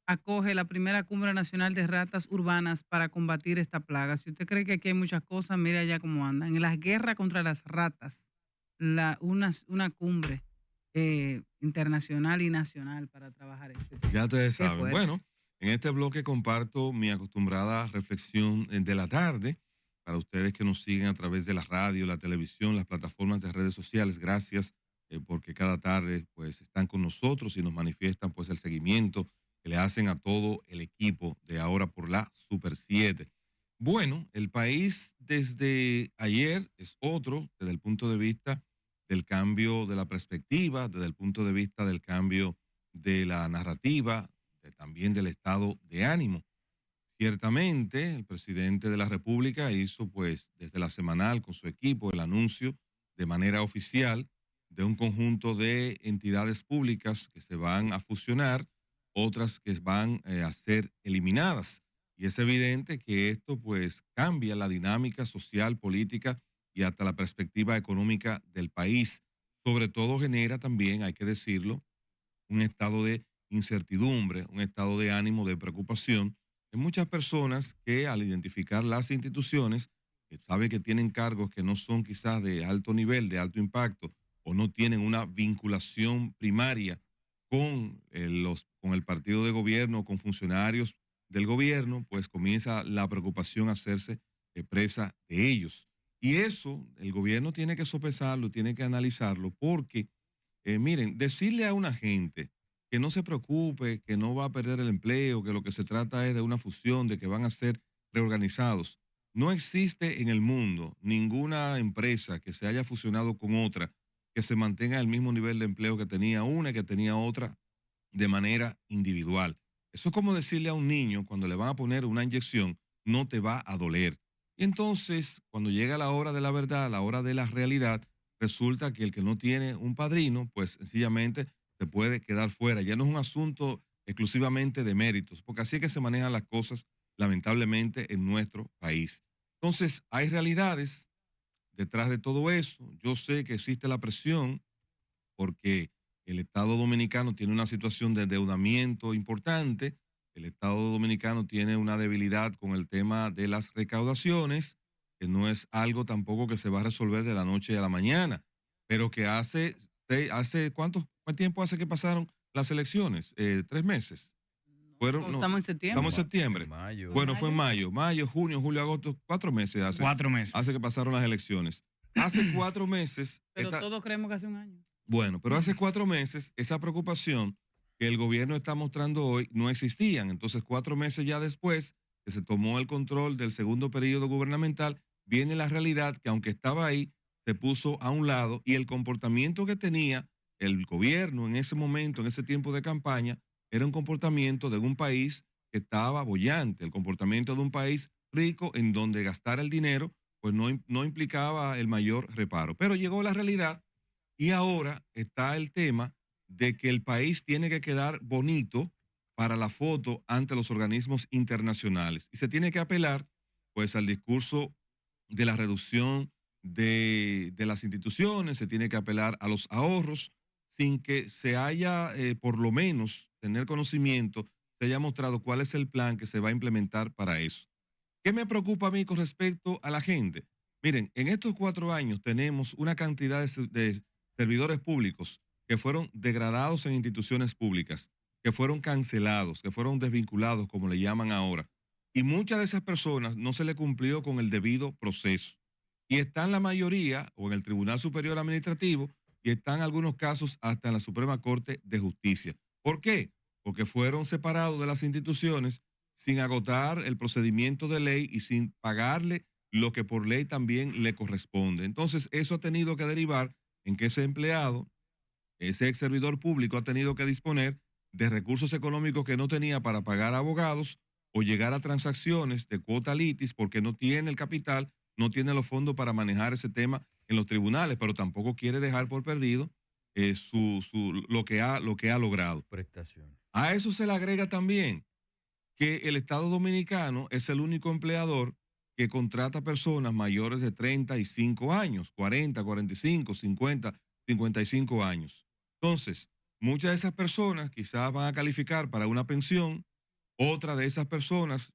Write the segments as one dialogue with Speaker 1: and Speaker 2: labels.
Speaker 1: acoge la primera cumbre nacional de ratas urbanas para combatir esta plaga. Si usted cree que aquí hay muchas cosas, mire allá cómo andan. En la guerra contra las ratas, una cumbre internacional y nacional para trabajar ese
Speaker 2: Ya
Speaker 1: tema.
Speaker 2: ustedes
Speaker 1: Qué
Speaker 2: saben.
Speaker 1: fuerte.
Speaker 2: Bueno, en este bloque comparto mi acostumbrada reflexión de la tarde. Para ustedes que nos siguen a través de la radio, la televisión, las plataformas de redes sociales, gracias porque cada tarde pues están con nosotros y nos manifiestan pues el seguimiento que le hacen a todo el equipo de Ahora por la Super 7. Bueno, el país desde ayer es otro desde el punto de vista del cambio de la perspectiva, desde el punto de vista del cambio de la narrativa, también del estado de ánimo. Ciertamente, el presidente de la República hizo, pues, desde la semanal con su equipo el anuncio de manera oficial de un conjunto de entidades públicas que se van a fusionar, otras que van a ser eliminadas. Y es evidente que esto, pues, cambia la dinámica social, política y hasta la perspectiva económica del país. Sobre todo genera también, hay que decirlo, un estado de incertidumbre, un estado de ánimo, de preocupación en muchas personas que al identificar las instituciones, que saben que tienen cargos que no son quizás de alto nivel, de alto impacto, o no tienen una vinculación primaria con el partido de gobierno, con funcionarios del gobierno, pues comienza la preocupación a hacerse presa de ellos. Y eso el gobierno tiene que sopesarlo, tiene que analizarlo, porque miren, decirle a una gente que no se preocupe, que no va a perder el empleo, que lo que se trata es de una fusión, de que van a ser reorganizados. No existe en el mundo ninguna empresa que se haya fusionado con otra que se mantenga el mismo nivel de empleo que tenía una y que tenía otra de manera individual. Eso es como decirle a un niño cuando le van a poner una inyección, no te va a doler. Y entonces, cuando llega la hora de la verdad, la hora de la realidad, resulta que el que no tiene un padrino, pues sencillamente se puede quedar fuera. Ya no es un asunto exclusivamente de méritos, porque así es que se manejan las cosas, lamentablemente, en nuestro país. Entonces, hay realidades detrás de todo eso. Yo sé que existe la presión porque el Estado dominicano tiene una situación de endeudamiento importante, el Estado dominicano tiene una debilidad con el tema de las recaudaciones, que no es algo tampoco que se va a resolver de la noche a la mañana, pero que ¿cuánto tiempo hace que pasaron las elecciones? 3 meses.
Speaker 1: No,
Speaker 2: No,
Speaker 1: estamos en
Speaker 2: estamos en
Speaker 1: septiembre.
Speaker 3: En
Speaker 2: septiembre.
Speaker 3: mayo.
Speaker 1: ¿Fue
Speaker 2: Bueno, fue en
Speaker 1: mayo?
Speaker 2: mayo, junio, julio, agosto, 4 meses
Speaker 4: Cuatro
Speaker 2: hace
Speaker 4: meses.
Speaker 2: que pasaron las elecciones. Hace 4 meses,
Speaker 1: Pero todos creemos que hace un año.
Speaker 2: bueno, pero hace 4 meses esa preocupación que el gobierno está mostrando hoy no existían. Entonces, 4 meses ya después que se tomó el control del segundo periodo gubernamental, viene la realidad que aunque estaba ahí, se puso a un lado y el comportamiento que tenía el gobierno en ese momento, en ese tiempo de campaña, era un comportamiento de un país que estaba boyante, el comportamiento de un país rico en donde gastar el dinero pues no implicaba el mayor reparo. Pero llegó la realidad y ahora está el tema de que el país tiene que quedar bonito para la foto ante los organismos internacionales. Y se tiene que apelar pues al discurso de la reducción de las instituciones, se tiene que apelar a los ahorros sin que se haya, por lo menos, tener conocimiento, se haya mostrado cuál es el plan que se va a implementar para eso. ¿Qué me preocupa a mí con respecto a la gente? Miren, en estos 4 años tenemos una cantidad de servidores públicos que fueron degradados en instituciones públicas, que fueron cancelados, que fueron desvinculados, como le llaman ahora. Y muchas de esas personas no se le cumplió con el debido proceso. Y están la mayoría o en el Tribunal Superior Administrativo y están algunos casos hasta en la Suprema Corte de Justicia. ¿Por qué? Porque fueron separados de las instituciones sin agotar el procedimiento de ley y sin pagarle lo que por ley también le corresponde. Entonces, eso ha tenido que derivar en que ese empleado, ese ex servidor público, ha tenido que disponer de recursos económicos que no tenía para pagar abogados o llegar a transacciones de cuota litis porque no tiene el capital, no tiene los fondos para manejar ese tema en los tribunales, pero tampoco quiere dejar por perdido lo que ha logrado.
Speaker 3: Prestación.
Speaker 2: A eso se le agrega también que el Estado Dominicano es el único empleador que contrata personas mayores de 35 años, 40, 45, 50, 55 años. Entonces, muchas de esas personas quizás van a calificar para una pensión Otra de esas personas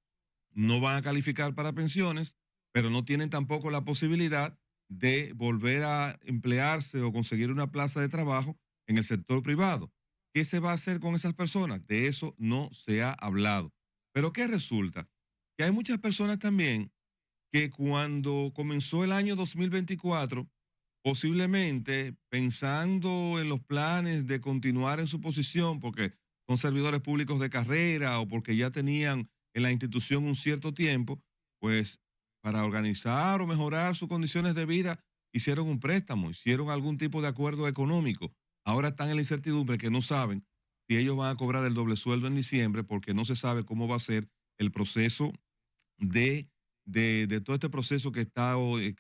Speaker 2: no van a calificar para pensiones, pero no tienen tampoco la posibilidad de volver a emplearse o conseguir una plaza de trabajo en el sector privado. ¿Qué se va a hacer con esas personas? De eso no se ha hablado. Pero ¿qué resulta? Que hay muchas personas también que cuando comenzó el año 2024, posiblemente pensando en los planes de continuar en su posición, porque son servidores públicos de carrera o porque ya tenían en la institución un cierto tiempo, pues para organizar o mejorar sus condiciones de vida, hicieron un préstamo, hicieron algún tipo de acuerdo económico. Ahora están en la incertidumbre que no saben si ellos van a cobrar el doble sueldo en diciembre porque no se sabe cómo va a ser el proceso de, de todo este proceso que ha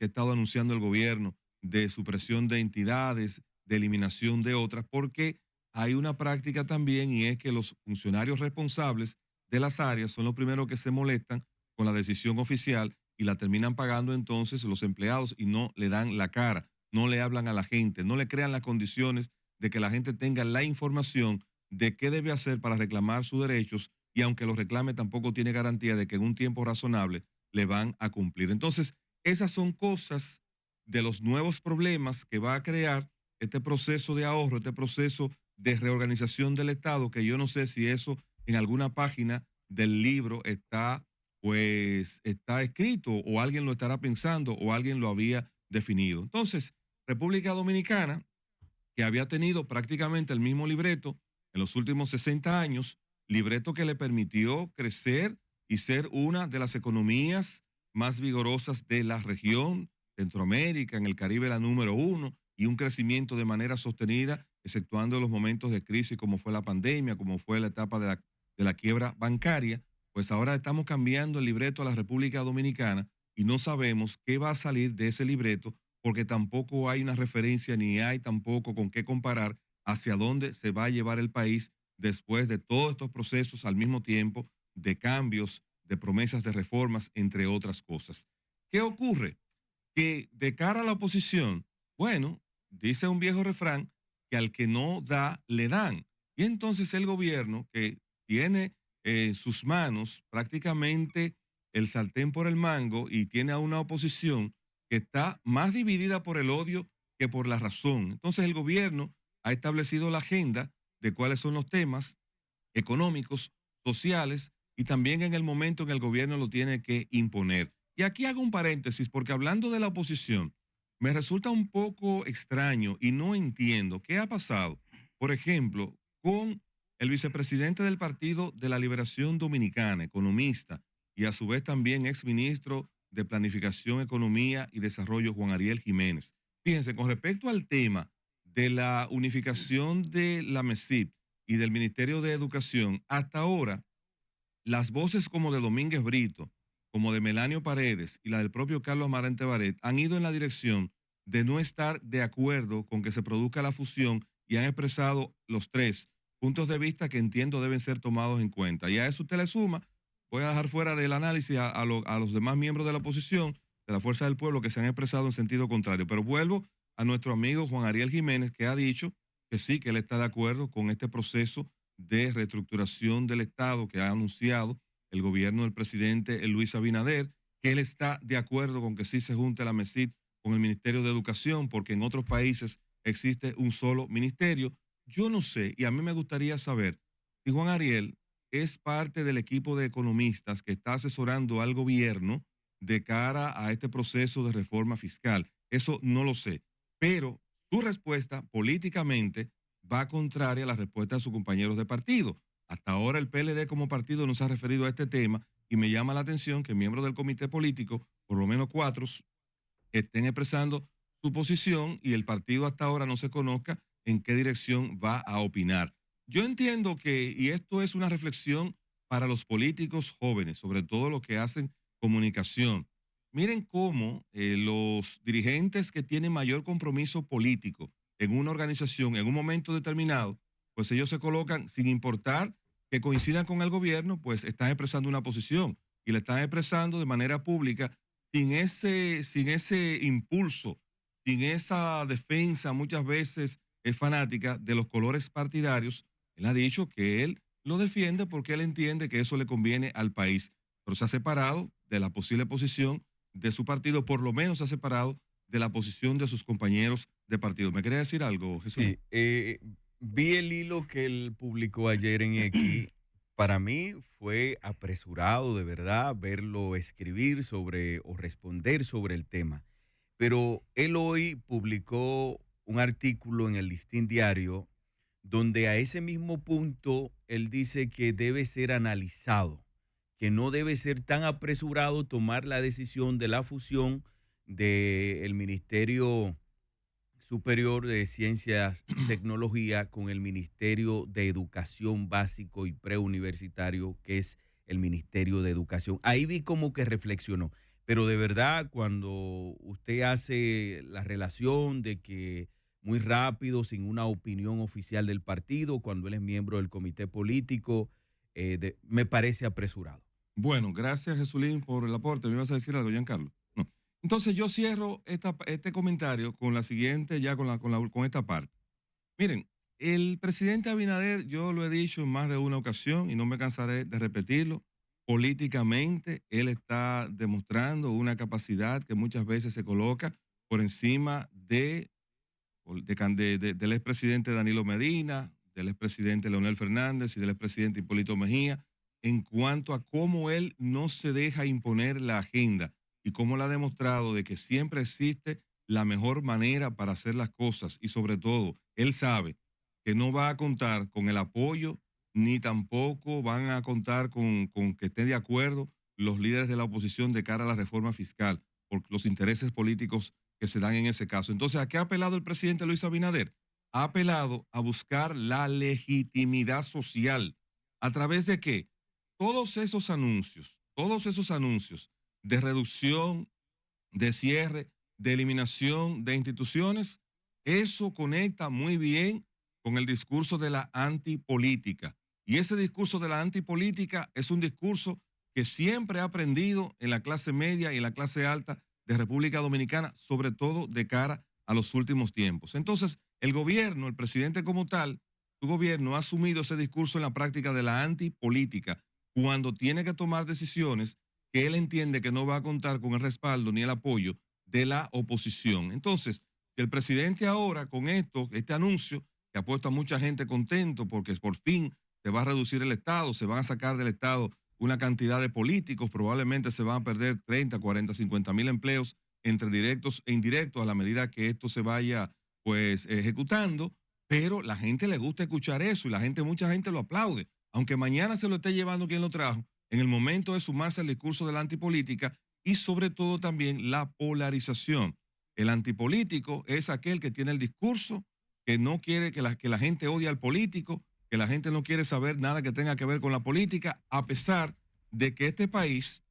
Speaker 2: estado anunciando el gobierno de supresión de entidades, de eliminación de otras, porque hay una práctica también y es que los funcionarios responsables de las áreas son los primeros que se molestan con la decisión oficial y la terminan pagando entonces los empleados y no le dan la cara, no le hablan a la gente, no le crean las condiciones de que la gente tenga la información de qué debe hacer para reclamar sus derechos y aunque los reclame tampoco tiene garantía de que en un tiempo razonable le van a cumplir. Entonces, esas son cosas de los nuevos problemas que va a crear este proceso de ahorro, este proceso de reorganización del Estado, que yo no sé si eso en alguna página del libro está, pues, está escrito o alguien lo estará pensando o alguien lo había definido. Entonces, República Dominicana, que había tenido prácticamente el mismo libreto en los últimos 60 años, libreto que le permitió crecer y ser una de las economías más vigorosas de la región, Centroamérica, en el Caribe la número uno, y un crecimiento de manera sostenida, exceptuando los momentos de crisis como fue la pandemia, como fue la etapa de la quiebra bancaria, pues ahora estamos cambiando el libreto a la República Dominicana y no sabemos qué va a salir de ese libreto porque tampoco hay una referencia ni hay tampoco con qué comparar hacia dónde se va a llevar el país después de todos estos procesos al mismo tiempo de cambios, de promesas de reformas, entre otras cosas. ¿Qué ocurre? Que de cara a la oposición, bueno, dice un viejo refrán que al que no da, le dan. Y entonces el gobierno que tiene en sus manos prácticamente el sartén por el mango y tiene a una oposición que está más dividida por el odio que por la razón. Entonces el gobierno ha establecido la agenda de cuáles son los temas económicos, sociales y también en el momento en el gobierno lo tiene que imponer. Y aquí hago un paréntesis porque hablando de la oposición, me resulta un poco extraño y no entiendo qué ha pasado, por ejemplo, con el vicepresidente del Partido de la Liberación Dominicana, economista, y a su vez también exministro de Planificación, Economía y Desarrollo, Juan Ariel Jiménez. Fíjense, con respecto al tema de la unificación de la MESIP y del Ministerio de Educación, hasta ahora, las voces como de Domínguez Brito, como de Melanio Paredes y la del propio Carlos Amarante Baret han ido en la dirección de no estar de acuerdo con que se produzca la fusión y han expresado los tres puntos de vista que entiendo deben ser tomados en cuenta. Y a eso usted le suma, voy a dejar fuera del análisis a los demás miembros de la oposición, de la Fuerza del Pueblo, que se han expresado en sentido contrario. Pero vuelvo a nuestro amigo Juan Ariel Jiménez, que ha dicho que sí, que él está de acuerdo con este proceso de reestructuración del Estado que ha anunciado el gobierno del presidente Luis Abinader, que él está de acuerdo con que sí se junte la MESID con el Ministerio de Educación, porque en otros países existe un solo ministerio. Yo no sé, y a mí me gustaría saber si Juan Ariel es parte del equipo de economistas que está asesorando al gobierno de cara a este proceso de reforma fiscal. Eso no lo sé, pero su respuesta políticamente va contraria a la respuesta de sus compañeros de partido. Hasta ahora el PLD como partido no se ha referido a este tema y me llama la atención que miembros del comité político, por lo menos cuatro, estén expresando su posición y el partido hasta ahora no se conozca en qué dirección va a opinar. Yo entiendo que, y esto es una reflexión para los políticos jóvenes, sobre todo los que hacen comunicación, miren cómo los dirigentes que tienen mayor compromiso político en una organización en un momento determinado, pues ellos se colocan sin importar que coincidan con el gobierno, pues están expresando una posición y la están expresando de manera pública sin ese impulso, sin esa defensa muchas veces es fanática de los colores partidarios. Él ha dicho que él lo defiende porque él entiende que eso le conviene al país, pero se ha separado de la posible posición de su partido, por lo menos se ha separado de la posición de sus compañeros de partido. ¿Me quería decir algo, Jesús?
Speaker 3: Sí, vi el hilo que él publicó ayer en X. Para mí fue apresurado, de verdad, verlo escribir sobre o responder sobre el tema. Pero él hoy publicó un artículo en el Listín Diario donde a ese mismo punto él dice que debe ser analizado, que no debe ser tan apresurado tomar la decisión de la fusión del Ministerio Superior de Ciencias y Tecnología con el Ministerio de Educación Básico y Preuniversitario, que es el Ministerio de Educación. Ahí vi como que reflexionó, pero de verdad cuando usted hace la relación de que muy rápido, sin una opinión oficial del partido, cuando él es miembro del comité político, me parece apresurado.
Speaker 2: Bueno, gracias, Jesulín, por el aporte. ¿Me ibas a decir algo, Giancarlo? No. Entonces yo cierro este comentario con la siguiente, ya con esta parte. Miren, el presidente Abinader, yo lo he dicho en más de una ocasión y no me cansaré de repetirlo, políticamente él está demostrando una capacidad que muchas veces se coloca por encima del expresidente Danilo Medina, del expresidente Leonel Fernández y del expresidente Hipólito Mejía, en cuanto a cómo él no se deja imponer la agenda y cómo le ha demostrado de que siempre existe la mejor manera para hacer las cosas y sobre todo, él sabe que no va a contar con el apoyo ni tampoco van a contar con que estén de acuerdo los líderes de la oposición de cara a la reforma fiscal por los intereses políticos que se dan en ese caso. Entonces, ¿a qué ha apelado el presidente Luis Abinader? Ha apelado a buscar la legitimidad social. ¿A través de qué? Todos esos anuncios de reducción, de cierre, de eliminación de instituciones, eso conecta muy bien con el discurso de la antipolítica. Y ese discurso de la antipolítica es un discurso que siempre ha aprendido en la clase media y en la clase alta de República Dominicana, sobre todo de cara a los últimos tiempos. Entonces, el gobierno, el presidente como tal, su gobierno ha asumido ese discurso en la práctica de la antipolítica cuando tiene que tomar decisiones que él entiende que no va a contar con el respaldo ni el apoyo de la oposición. Entonces, el presidente ahora con este anuncio, que ha puesto a mucha gente contento porque por fin se va a reducir el Estado, se van a sacar del Estado una cantidad de políticos, probablemente se van a perder 30, 40, 50 mil empleos entre directos e indirectos a la medida que esto se vaya pues ejecutando, pero la gente le gusta escuchar eso y mucha gente lo aplaude, aunque mañana se lo esté llevando quien lo trajo, en el momento de sumarse al discurso de la antipolítica y sobre todo también la polarización. El antipolítico es aquel que tiene el discurso, que no quiere que la gente odie al político, que la gente no quiere saber nada que tenga que ver con la política, a pesar de que este país,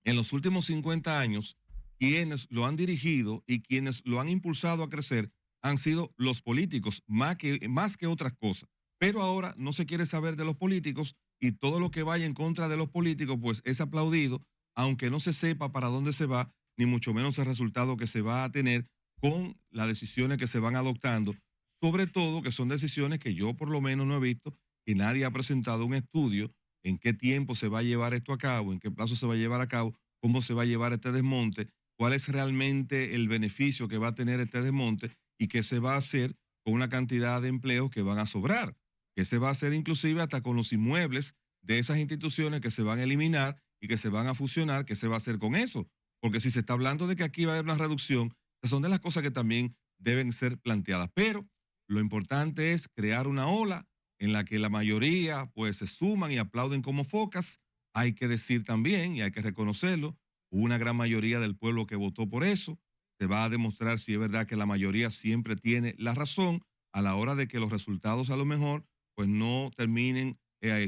Speaker 2: en los últimos 50 años, quienes lo han dirigido y quienes lo han impulsado a crecer han sido los políticos, más que otras cosas. Pero ahora no se quiere saber de los políticos y todo lo que vaya en contra de los políticos, pues es aplaudido, aunque no se sepa para dónde se va, ni mucho menos el resultado que se va a tener con las decisiones que se van adoptando, sobre todo que son decisiones que yo por lo menos no he visto, que nadie ha presentado un estudio en qué tiempo se va a llevar esto a cabo, en qué plazo se va a llevar a cabo, cómo se va a llevar este desmonte, cuál es realmente el beneficio que va a tener este desmonte y qué se va a hacer con una cantidad de empleos que van a sobrar, qué se va a hacer inclusive hasta con los inmuebles de esas instituciones que se van a eliminar y que se van a fusionar, qué se va a hacer con eso. Porque si se está hablando de que aquí va a haber una reducción, esas son de las cosas que también deben ser planteadas. Pero lo importante es crear una ola en la que la mayoría pues se suman y aplauden como focas. Hay que decir también, y hay que reconocerlo, hubo una gran mayoría del pueblo que votó por eso. Se va a demostrar si es verdad que la mayoría siempre tiene la razón a la hora de que los resultados a lo mejor pues no terminen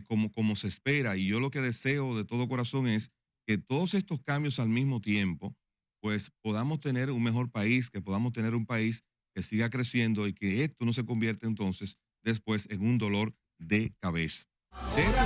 Speaker 2: como se espera. Y yo lo que deseo de todo corazón es que todos estos cambios al mismo tiempo pues podamos tener un mejor país, que podamos tener un país que siga creciendo y que esto no se convierta entonces después en un dolor de cabeza. De eso